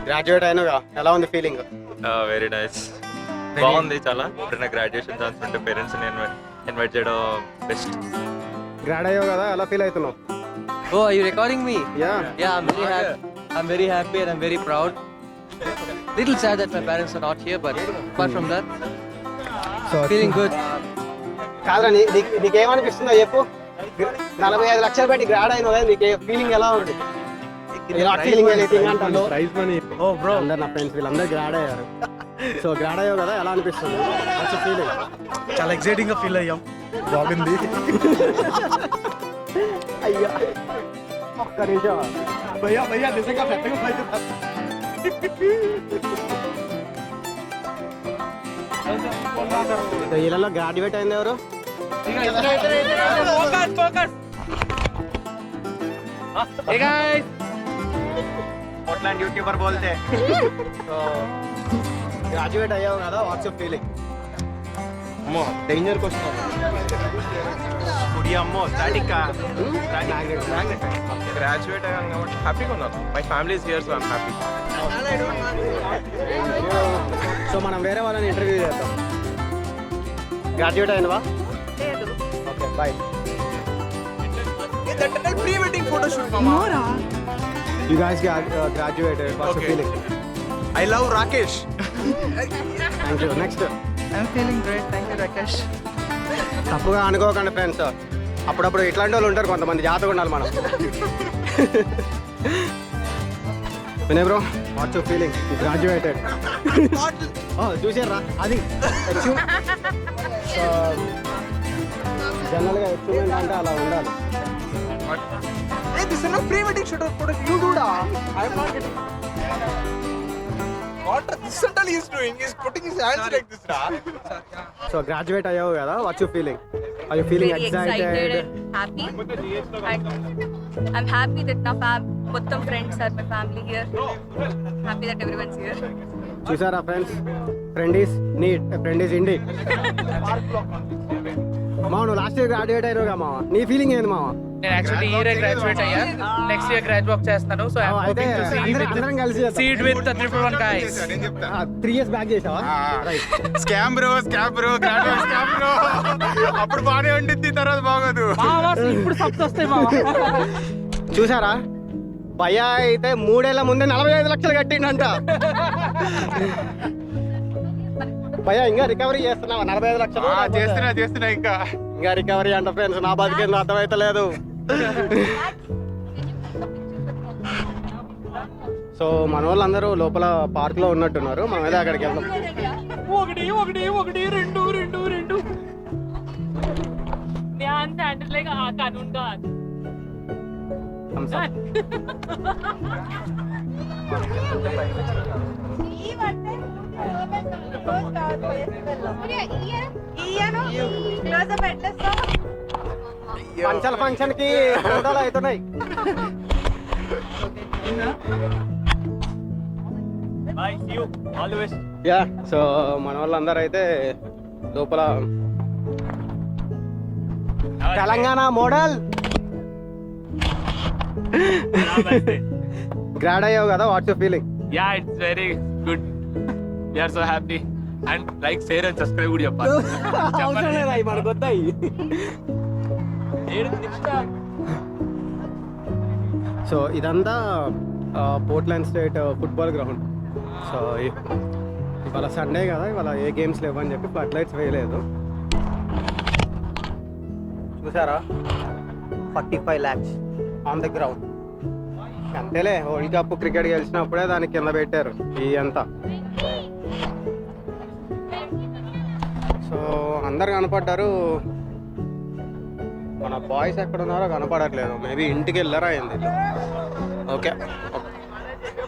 Graduate అయినగా ఎలా ఉంది feeling? Very nice, బాగుంది చాలా. ఎప్పుడైనా గ్రాడ్యుయేషన్ ఛాన్స్ ఉంటే పేరెంట్స్ ఇన్వైట్ చేయడం బెస్ట్. గ్రాడ్ అయ్యావు కదా, ఎలా ఫీల్ అవుతున్నావు? Oh, are you recording me? Yeah Yeah, I'm very happy and I'm very proud. Little sad that my parents are not here, but apart from that, so feeling good. కాదురా, నీకేమనిపిస్తుందో చెప్పు. 45 లక్షలు పెట్టి grad అయినావు కదా, నీకు feeling ఎలా ఉంది? Prize money. ఓ bro, అందరు నా ఫ్రెండ్స్ వీళ్ళందరూ గ్రాడ్ అయ్యారు. సో గ్రాడ్ అయ్యావు కదా, ఎలా అనిపిస్తుంది? ఫీలింగ్ చాలా ఎక్సైటింగ్ గా ఫీల్ అయ్యాం. బాగుంది. అయ్యా ఒక్క నిమిషం భయ్యా భయ్యా నిజంగా పెద్దగా ఫైట్. వీళ్ళలో గ్రాడ్యుయేట్ అయింది ఎవరు? Hey guys! పోర్ట్లాండ్ యూట్యూబర్ బోల్తే. సో గ్రాడ్యుయేట్ అయ్యావు కదా, వాట్స్ యువర్ ఫీలింగ్? అమ్మో డేంజర్ క్వశ్చన్. కుడి అమ్మో స్టాటిక్ గ్రాడ్యుయేట్ అయ్యాను కాబట్టి హ్యాపీగా ఉన్నాను. My family is here, so I'm happy. So మనం వేరే వాళ్ళని ఇంటర్వ్యూ చేద్దాం. గ్రాడ్యుయేట్ అయినవా? Okay boy. Pre wedding photo shoot You guys graduated. What's your feeling? I love Rakesh. Thank you. Next. I'm feeling great. Thank you, Rakesh. తప్పుగా అనుకోకండి friends, అప్పుడప్పుడు ఇట్లాంటి వాళ్ళు ఉంటారు కొంతమంది, జాగ్రత్తగా ఉండాలి మనం. Vinay bro, what's your feeling? Graduated. చూసారా అది జనరల్గా అచీవ్మెంట్ అంటే అలా ఉండాలి. Hey, this is not pre-wedding shoot photo. You do da. I am not getting. What this suddenly is doing? He's putting his hands like this, da. So graduate అయ్యావు కదా, what's your feeling? Are you feeling Very excited? and happy. And I'm happy that now mottham friends are my family here. Happy that everyone's here. చూసారా friends, friend is need, friend is indeed. మామ నువ్వు last year graduate అయినావుగా మామ, నీ feeling ఏంది మామ? నేను actually ఈ year graduate అయ్యా. నెక్స్ట్ ఇయర్ గ్రాడ్యుయేట్ చేస్తాను. సో అయితే అందరం కలిసి seed with 341 guys. 3 years back చేసావా? Scam bro graduate scam bro. అప్పుడు బానే ఉండిద్ది, తర్వాత బాగోదు. ఇప్పుడు సబ్స్ వస్తాయి మామ. చూసారా, భయ్యా అయితే 3 ఏళ్ల ముందే 45 లక్షలు కట్టిండంట. భయ్యా ఇంకా రికవరీ చేస్తున్నావా? 45 లక్షలు చేస్తున్నా ఇంకా రికవరీ అంట ఫ్రెండ్స్. నా బతికేందుకు అర్థమైతలేదు. సో మన వాళ్ళందరూ లోపల పార్క్ లో ఉన్నట్టున్నారు, మనం అయితే అక్కడికి వెళ్దాం. ఒకటి రెండు ध्यान से हैंडल लेगा कानून का हाथ. Thumbs up. ఫంక్షన్ కి ఫోటోలు అవుతున్నాయి. యా, సో మన వాళ్ళందరూ అయితే లోపల తెలంగాణ మోడల్ గ్రాడ్ అయ్యావు కదా, what's your feeling? Yeah, it's very good. We are so happy. And like, share and subscribe కూడా చెప్పాలి. అవసరం లేదా, అవి మనకు వద్దాయి. సో ఇదంతా Portland state football ground. So ఇవాళ సండే కదా, ఇవాళ ఏ గేమ్స్ లేవని చెప్పి ఫ్లడ్ లైట్స్ వేయలేదు. చూసారా, 45 lakhs ఆన్ ద గ్రౌండ్. అంతేలే, వరల్డ్ కప్ క్రికెట్ గెలిచినప్పుడే దానికి కింద పెట్టారు ఈ అంతా. సో అందరు కనపడ్డారు, మన బాయ్స్ ఎక్కడ ఉన్నారో కనపడట్లేదు. మేబీ ఇంటికి వెళ్ళారా అయింది. ఓకే,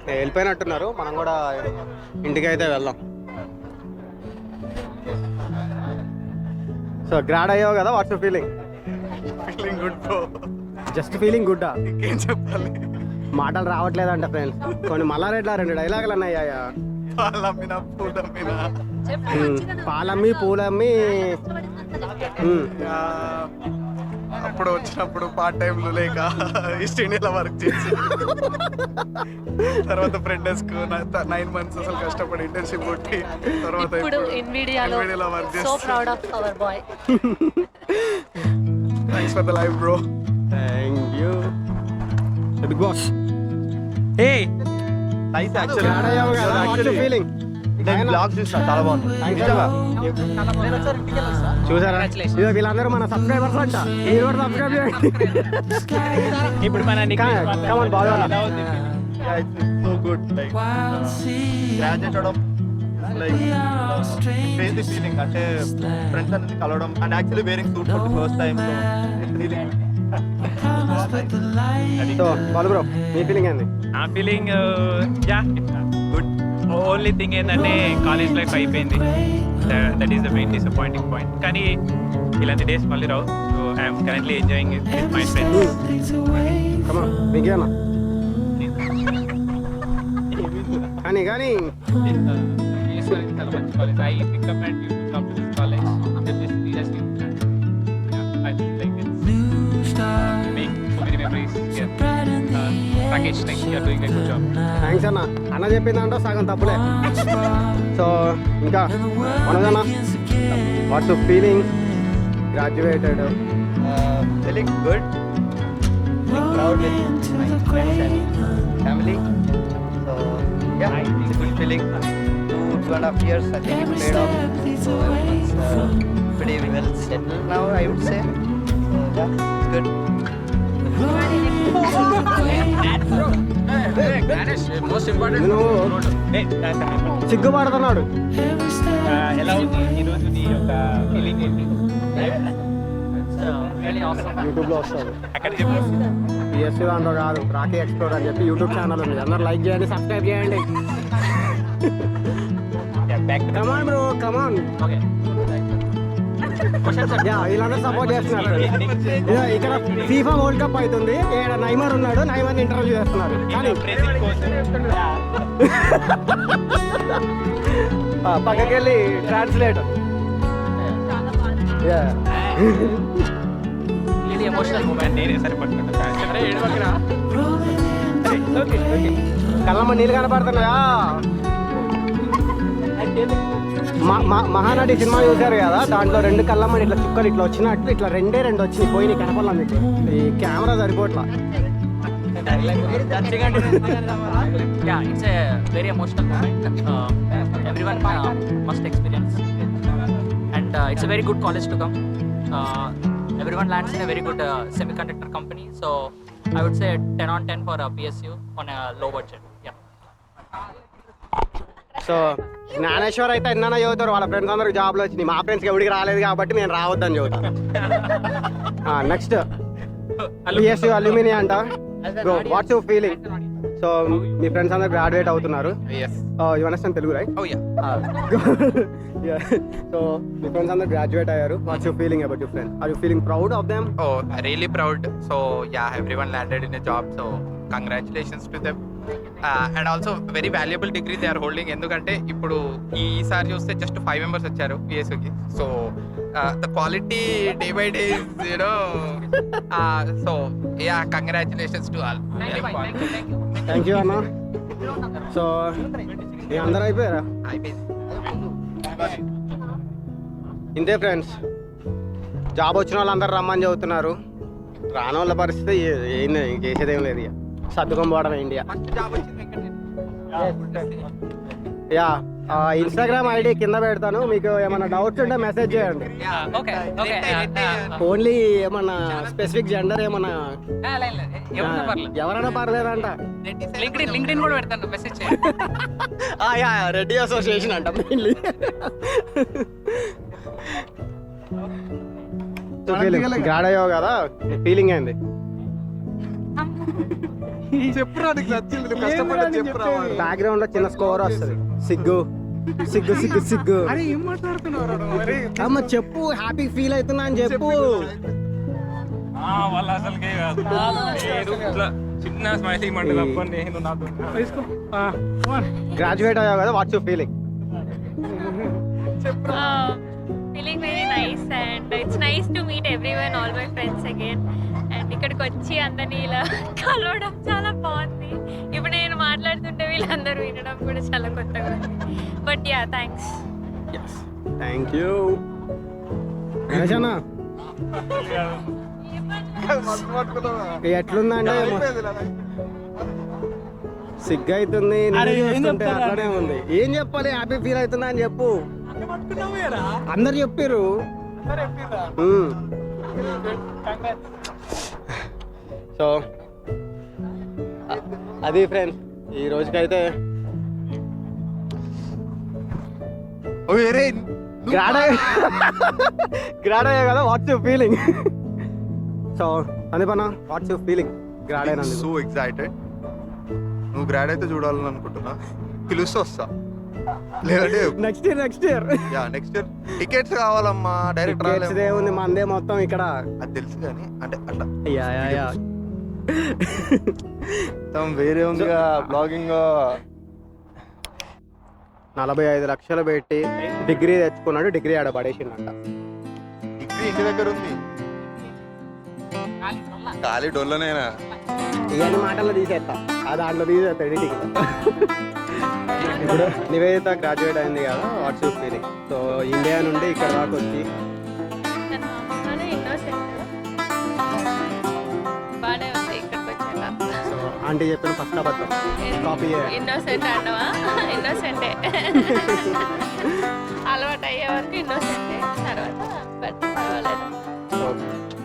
వెళ్ళిపోయినట్టున్నారు, మనం కూడా ఇంటికి అయితే వెళ్దాం. సో గ్రాడ్ అయ్యావు కదా, what's your feeling? Feeling good bro. Just feeling గుడ్డా? ఇంకేం చెప్పాలి, మాటలు రావట్లేదంట ఫ్రెండ్స్. కొన్ని మల్లారెడ్ల 2 డైలాగులు అన్నాయ్యా. పాలమ్మిన పూలమ్మిన పాలమ్మి పూలమ్మి అప్పుడు వచ్చినప్పుడు పార్ట్ టైంలో లేక ఈస్ట్ ఇండియాలో వర్క్ చేసి తర్వాత ఫ్రెండ్స్కు 9 months అసలు కష్టపడి ఇంటర్న్షిప్ కొట్టి తర్వాత ఇప్పుడు ఇన్విడియాలో వర్క్ సో చేసి proud of our boy. Thanks for the life bro. Thank you big boss. Nice grad అయ్యావు కదా, వాట్స్ యువర్ ఫీలింగ్? నేను బ్లాగ్ చూసిన చాలా బాగుంది. చూసారా ఇదిగో వీళ్ళందరూ మన సబ్స్క్రైబర్స్ అంట. మీరు కూడా సబ్స్క్రైబ్ చేయండి. ఇప్పుడు మన కమాన్ బాగా సో గుడ్ లైక్ గ్రాడ్యుయేట్ అవడం లైక్ క్రేజీ ఫీలింగ్. అంటే ఫ్రెండ్స్ అనేది కలవడం and actually wearing suit for the first time. So Balu bro మీ ఫీలింగ్ ఏంది? నా feeling yeah good. Only thing ఏంటంటే కాలేజ్ లైఫ్ అయిపోయింది. That is the main disappointing point. కానీ ఇలాంటి డేస్ మళ్ళీ రావు. So I'm currently enjoying with my friends. Come on మీకేనా? కానీ చాలా మంచి college. I pick up and you come to this college. I feel like it's make so many memories here. Rakesh, thank you. You're doing a good job. Thanks అన్న. అన్న చెప్పిందంటే సగం తప్పులే. So ఇంకా మనదన్న what's your feeling? Graduated. Feeling good, proud with my friends and family. So yeah, it's a good feeling. 2.5 years I think it paid off. So it's pretty well settled now, I would say. So yeah, it's good. నువ్వు సిగ్గుపడుతున్నాడు. ఎలా ఉంది ఈరోజు నీ యొక్క feeling ఏంటి? యూట్యూబ్లో వస్తుంది. అక్కడ చెప్పు. పిఎస్సీ దాంట్లో కాదు, రాకీ ఎక్స్ప్లోర్ అని చెప్పి యూట్యూబ్ ఛానల్ ఉంది. అందరూ లైక్ చేయండి, సబ్స్క్రైబ్ చేయండి. కమాన్ బ్రో కమాన్. వీళ్ళందరూ సపోర్ట్ చేస్తున్నారు. ఇక్కడ ఫీఫా వరల్డ్ కప్ అవుతుంది. ఇక్కడ నైమర్ ఉన్నాడు, నైమర్ ఇంటర్వ్యూ చేస్తున్నారు. కానీ పక్కకెళ్ళి ట్రాన్స్లేట్. ఇది ఎమోషనల్ మూమెంట్. నేనే సరిపడుతున్నాను. కళ్ళమ్మ నీళ్ళు కనపడుతున్నాయా? మహానటి సినిమా చూశారు కదా, దాంట్లో 2 కళ్ళమ్మని ఇట్లా చుక్కలు ఇట్లా వచ్చినట్లు ఇట్లా 2 వచ్చినాయి. పోయినాయి కనపడాలి మీకు. ఈ camera సరిపోట్లా. Yeah, it's a very emotional moment. Everyone must experience, and it's a very good college to come. Everyone lands in a very good semiconductor company, so I would say 10 on 10 for PSU on a low budget. Yeah. So Gnaneshwar అయితే ఎన్న చదువుతారు, వాళ్ళ friends అందరికి జాబ్లు వచ్చినాయి. మా ఫ్రెండ్స్కి ఎవరికి రాలేదు కాబట్టి నేను రావద్దని చదువుతాను. నెక్స్ట్ పిఎస్యూ అల్యూమిని అంట. Bro what's your feeling? So మీ ఫ్రెండ్స్ అందరు గ్రాడ్యుయేట్ అవుతున్నారు. You understand Telugu right? So మీ ఫ్రెండ్స్ అందరు గ్రాడ్యుయేట్ అయ్యారు. What's your feeling about your friends? Are you feeling proud of them? Oh, really proud. So yeah, everyone landed in a job. So congratulations to them. And also very valuable degree they are holding. ఎందుకంటే ఇప్పుడు ఈసారి చూస్తే just 5 members వచ్చారు పిఎస్యూకి. So the quality day by day is, you know, so yeah, congratulations to all. Thank you అన్న. So మీ అందరూ అయిపోయారా? ఇంతే ఫ్రెండ్స్. జాబ్ వచ్చిన వాళ్ళందరూ రమ్మని చదువుతున్నారు. రాని వాళ్ళ పరిస్థితి ఏంది, ఇంకేసేదేం లేదు. ఇక సర్దుకొని పోవడం ఇండియా. యా ఇన్స్టాగ్రామ్ ఐడి కింద పెడతాను. మీకు ఏమైనా డౌట్స్ ఉంటే మెసేజ్ చేయండి. ఓన్లీ ఏమన్నా స్పెసిఫిక్ జెండర్ ఏమన్నా ఎవరైనా పర్లేదంట. లింక్డ్ఇన్ కూడా పెడతాను, మెసేజ్ చేయండి. రెడ్డి అసోసియేషన్ అంట మెయిన్లీ. గ్రాడ్ అయ్యావు కదా, ఫీలింగ్ ఏంది? చెప్పురా, నీకు నచ్చింది, కష్టపడ్డా చెప్పురా. బ్యాక్గ్రౌండ్ లో చిన్న స్కోర్ వస్తుంది. సిగ్గు సిగ్గు సిగ్గు సిగ్గు. ఏం మాట్లాడుతున్నారు? అమ్మ చెప్పు, హ్యాపీ ఫీల్ అవుతున్నా అని చెప్పు. వాళ్ళ అసలుకే కాదు, చిన్న స్మైలీ మంట తప్ప నేను నాతో. గ్రాడ్యుయేట్ అయ్యావు కదా, what's your feeling? Feeling very nice. Nice and it's nice to meet everyone, all my friends again. And ఇక్కడికి వచ్చి అందరినీ ఇలా కలవడం చాలా బాగుంది. ఇప్పుడు నేను మాట్లాడుతుంటే వీళ్ళందరూ వినడం కూడా చాలా కొత్తగా ఉంది. But yeah, thanks. Thank you. Ganesh అన్న ఎట్లుందంటే సిగ్గు అవుతుంది, చూస్తుంటే అట్లానే ఉంది. ఏం చెప్పాలి? హ్యాపీ ఫీల్ అవుతుందా అని చెప్పు. అందరు చెప్పారు. సో అది ఫ్రెండ్స్ ఈ రోజుకైతే గ్రాడ్ అయ్యా కదా. What's your feeling? సో సందీపన్న, వాట్స్ యువర్ ఫీలింగ్ గ్రాడ్ అయినందుకు? So excited. నువ్వు గ్రాడ్ అయితే చూడాలని అనుకుంటున్నా. పిలుస్తూ వస్తా, లేదంటే next year next year tickets కావాలమ్మా. డైరెక్ట్ రాలేదు. ఉంది మందే మొత్తం ఇక్కడ. అది తెలుసు కానీ అంటే అట్లా యా మొత్తం వేరే ఉందిగా. బ్లాగింగ్ 45 లక్షలు పెట్టి డిగ్రీ తెచ్చుకున్నాడు. డిగ్రీ ఆడ పడేసిండంట. డిగ్రీ ఇంటి దగ్గర ఉంది. ఖాళీ డొల్లనేనా? ఇవన్నీ మాటల్లో తీసేస్తా, ఆ దాంట్లో తీసేస్తా ఎడిటింగ్. ఇప్పుడు నివేదిత గ్రాడ్యుయేట్ అయింది కదా, what's your feeling? So India నుండి ఇక్కడ దాకా వచ్చి బాగానే ఉంది ఇక్కడికి వచ్చాక. సో ఆంటీ చెప్పిన ఫస్ట్ అబద్ధం కాపీ ఇన్నోసెంట్ అంటవా? ఇన్నోసెంటే. అలవాటు అయ్యే వరకు ఇన్నోసెంటే, తర్వాత బట్ పర్వాలేదు. సో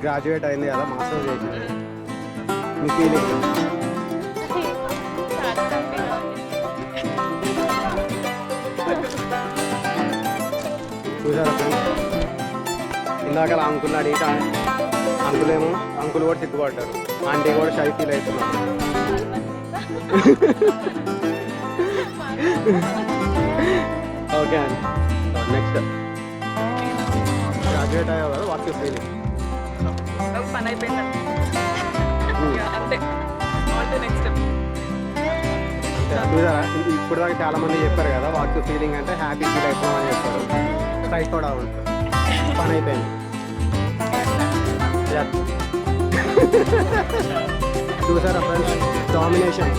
గ్రాడ్యుయేట్ అయింది కదా, మాస్టర్స్ చేసింది. మీ ఫీలింగ్? చాలా హ్యాపీగా ఉంది. చూసారా ఫ్రెండ్స్, ఇందాక అంకుల్ అడిగితే అంకులేమో అంకుల్ కూడా సిగ్గుపడ్డారు, ఆంటీ కూడా షై ఫీల్ అవుతున్నారు. ఓకే అండి. నెక్స్ట్ గ్రాడ్యుయేట్ అయ్యావు కదా, వాట్స్ యువర్ ఫీలింగ్? పని అయిపోయింది అంతే. నెక్స్ట్ చూసారా, ఇప్పుడు దాకా చాలా మంది చెప్పారు కదా వాట్స్ యువర్ ఫీలింగ్ అంటే హ్యాపీ ఫీల్ అవుతున్నామని చెప్పారు. స్ట్రైట్ కూడా ఉంటుంది, పని అయిపోయింది. చూసారా ఫ్రెండ్స్, డామినేషన్.